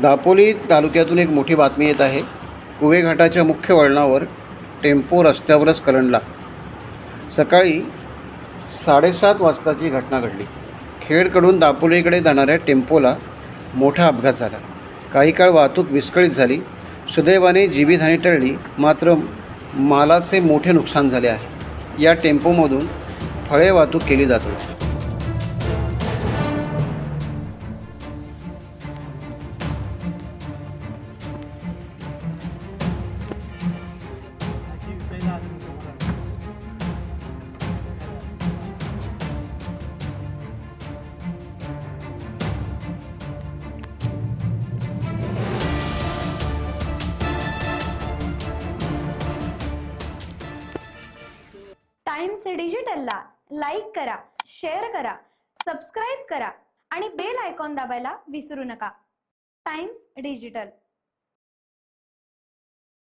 दापोली तालुक्यातून एक मोठी बातमी येत आहे. कुवे घाटाच्या मुख्य वळणावर टेम्पो रस्त्यावरच कलंडला. सकाळी 7:30 वाजताची घटना घडली. खेडकडून दापोलीकडे जाणाऱ्या टेम्पोला मोठा अपघात झाला. काही काळ वाहतूक विस्कळीत झाली. सुदैवाने जीवितहानी टळली, मात्र मालाचे मोठे नुकसान झाले आहे. या टेम्पोमधून फळे वाहतूक केली जात होती. टाइम्स डिजिटलला लाईक करा, शेअर करा, सबस्क्राईब करा आणि बेल आयकॉन दाबायला विसरू नका. Times digital.